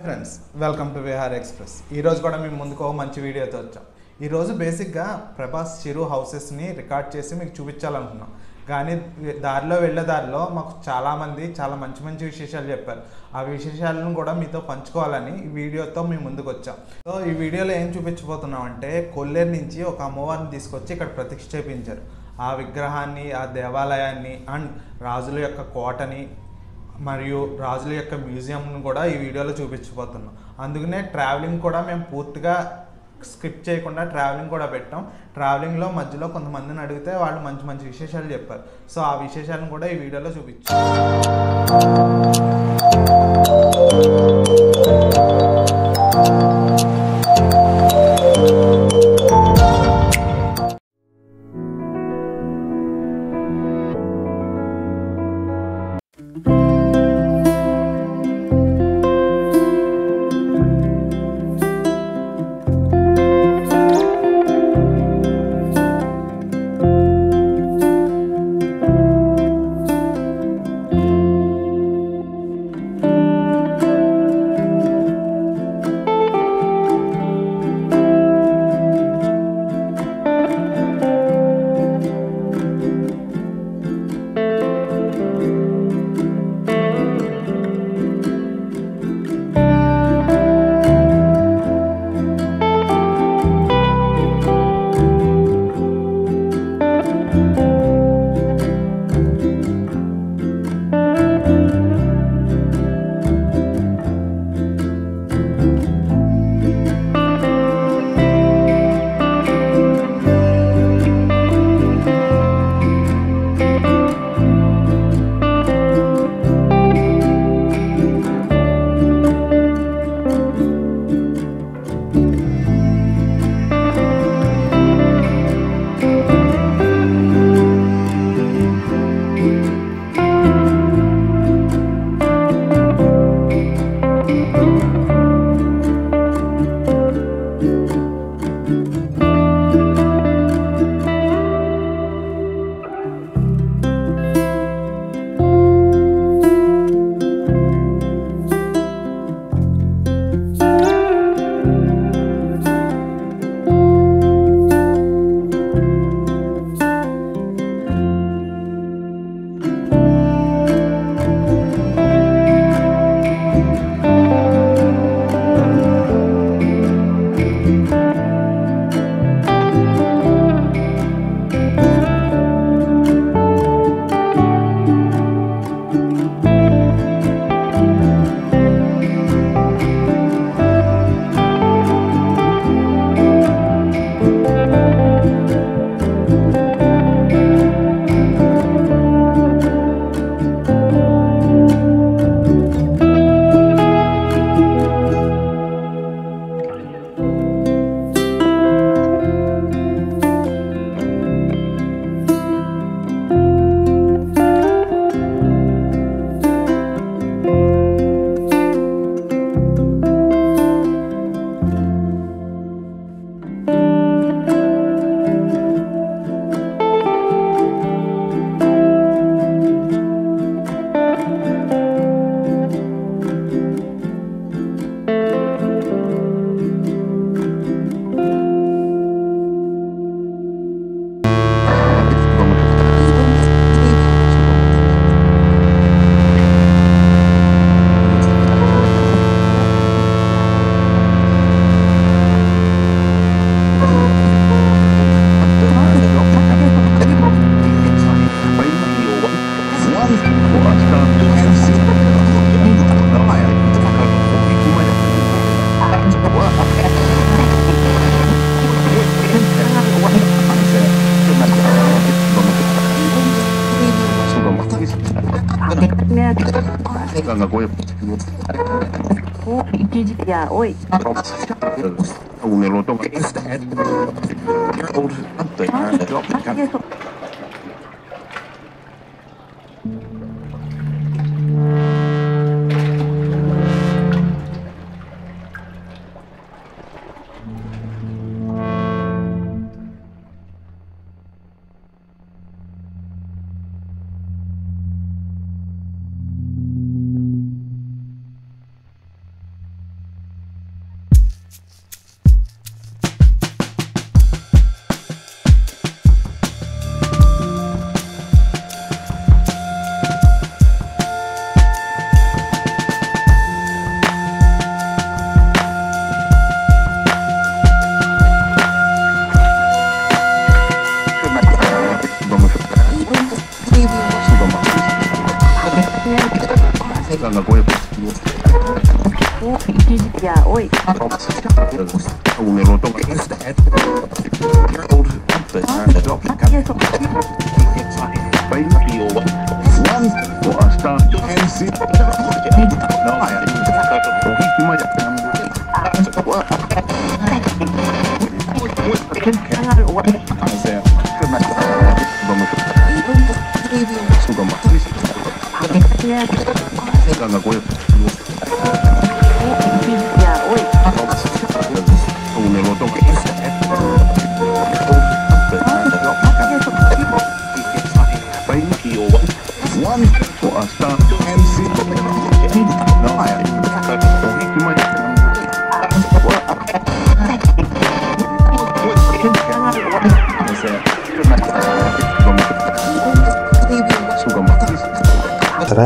Friends welcome to Vihari express. ఈరోజు కూడా మేము ముందుకు మంచి వీడియోతో వచ్చాం. ఈరోజు బేసిక్గా ప్రభాస్ చిరు హౌసెస్ని రికార్డ్ చేసి మీకు చూపించాలనుకున్నాం. కానీ వెళ్ళే దారిలో మాకు చాలామంది చాలా మంచి మంచి విశేషాలు చెప్పారు. ఆ విశేషాలను కూడా మీతో పంచుకోవాలని ఈ వీడియోతో మేము ముందుకు వచ్చాం. సో ఈ వీడియోలో ఏం చూపించబోతున్నాం అంటే, కొల్లేరు నుంచి ఒక అమ్మవారిని తీసుకొచ్చి ఇక్కడ ప్రతిష్ఠాపించారు. ఆ విగ్రహాన్ని, ఆ దేవాలయాన్ని అండ్ రాజుల యొక్క కోటని మరియు రాజుల యొక్క మ్యూజియంను కూడా ఈ వీడియోలో చూపించబోతున్నాం. అందుకనే ట్రావెలింగ్ కూడా మేము పూర్తిగా స్కిప్ చేయకుండా ట్రావెలింగ్ కూడా పెట్టాం. ట్రావెలింగ్లో మధ్యలో కొంతమందిని అడిగితే వాళ్ళు మంచి మంచి విశేషాలు చెప్పారు. సో ఆ విశేషాలను కూడా ఈ వీడియోలో చూపించాం.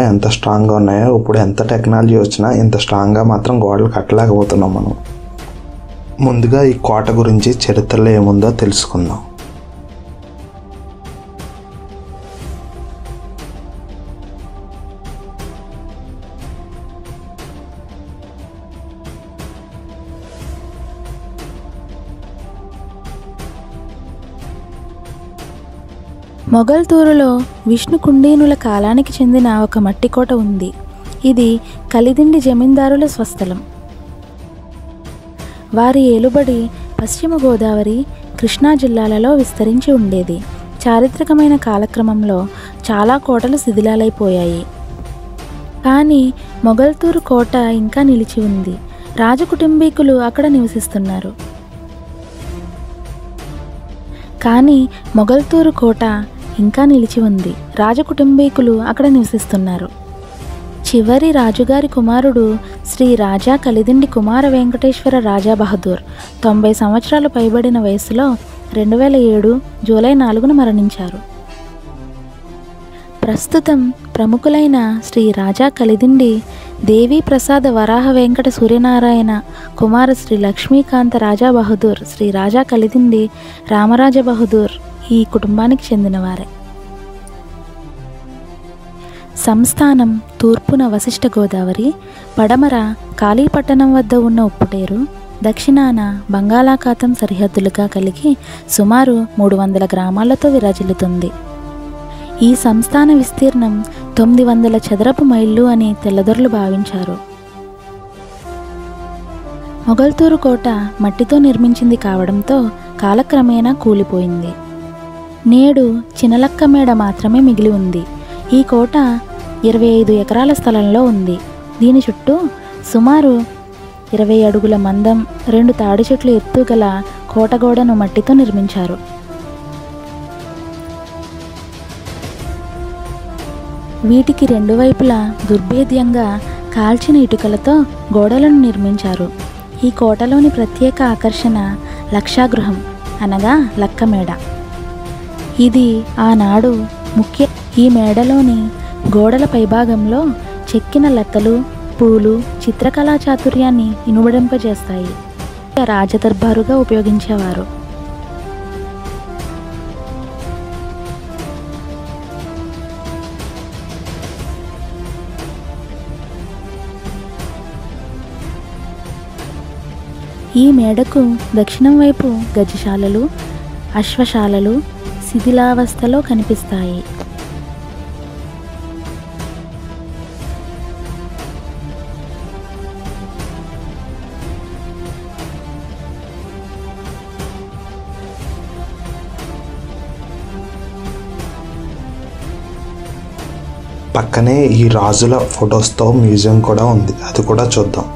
ఎంత స్ట్రాంగ్గా ఉన్నాయో. ఇప్పుడు ఎంత టెక్నాలజీ వచ్చినా ఇంత స్ట్రాంగ్గా మాత్రం గోడలు కట్టలేకపోతున్నాం మనం. ముందుగా ఈ కోట గురించి చరిత్రలో ఏముందో తెలుసుకుందాం. మొగల్తూరులో విష్ణు కుండీనుల కాలానికి చెందిన ఒక మట్టి కోట ఉంది. ఇది కలిదిండి జమీందారుల స్వస్థలం. వారి ఏలుబడి పశ్చిమ గోదావరి, కృష్ణా జిల్లాలలో విస్తరించి ఉండేది. చారిత్రకమైన కాలక్రమంలో చాలా కోటలు శిథిలాలైపోయాయి. కానీ మొగల్తూరు కోట ఇంకా నిలిచి ఉంది. రాజకుటుంబీకులు అక్కడ నివసిస్తున్నారు. కానీ మొగల్తూరు కోట ఇంకా నిలిచి ఉంది. రాజకుటుంబీకులు అక్కడ నివసిస్తున్నారు. చివరి రాజుగారి కుమారుడు శ్రీ రాజా కలిదిండి కుమార వెంకటేశ్వర రాజా బహదూర్ 90 సంవత్సరాలు పైబడిన వయసులో 2007 జూలై 4న మరణించారు. ప్రస్తుతం ప్రముఖులైన శ్రీ రాజా కలిదిండి దేవీ ప్రసాద వరాహ వెంకట సూర్యనారాయణ కుమార శ్రీ లక్ష్మీకాంత రాజా బహదూర్, శ్రీ రాజా కలిదిండి రామరాజ బహదూర్ ఈ కుటుంబానికి చెందినవారే. సంస్థానం తూర్పున వశిష్ఠ గోదావరి, పడమర కాళీపట్టణం వద్ద ఉన్న ఉప్పుటేరు, దక్షిణాన బంగాళాఖాతం సరిహద్దులుగా కలిగి సుమారు 300 గ్రామాలతో విరాజిల్లుతుంది. ఈ సంస్థాన విస్తీర్ణం 900 చదరపు మైళ్ళు అని తెల్లదొరలు భావించారు. మొగల్తూరు కోట మట్టితో నిర్మించింది కావడంతో కాలక్రమేణా కూలిపోయింది. నేడు చినలక్క మేడ మాత్రమే మిగిలి ఉంది. ఈ కోట 25 ఎకరాల స్థలంలో ఉంది. దీని చుట్టూ సుమారు 20 అడుగుల మందం, 2 తాడి చెట్లు ఎత్తు గల కోటగోడను మట్టితో నిర్మించారు. వీటికి 2 వైపులా దుర్భేద్యంగా కాల్చిన ఇటుకలతో గోడలను నిర్మించారు. ఈ కోటలోని ప్రత్యేక ఆకర్షణ లక్షాగృహం అనగా లక్కమేడ. ఇది ఆనాడు ముఖ్య. ఈ మేడలోని గోడల పైభాగంలో చెక్కిన లతలు, పూలు చిత్రకళా చాతుర్యాన్ని ఇనుమడింపజేస్తాయి. రాజదర్బారుగా ఉపయోగించేవారు. ఈ మేడకు దక్షిణం వైపు గజశాలలు, అశ్వశాలలు శిథిలావస్థలో కనిపిస్తాయి. పక్కనే ఈ రాజుల ఫొటోస్తో మ్యూజియం కూడా ఉంది. అది కూడా చూద్దాం.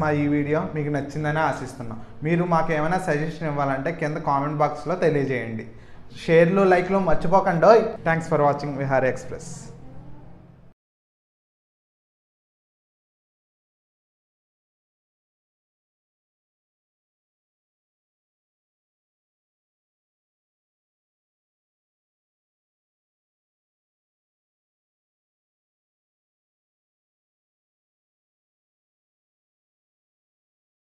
మా ఈ వీడియో మీకు నచ్చిందని ఆశిస్తున్నాం. మీరు మాకు ఏమైనా సజెషన్ ఇవ్వాలంటే కింద కామెంట్ బాక్స్లో తెలియజేయండి. షేర్లు లైక్లు మర్చిపోకండి. Thanks for watching Vihari express.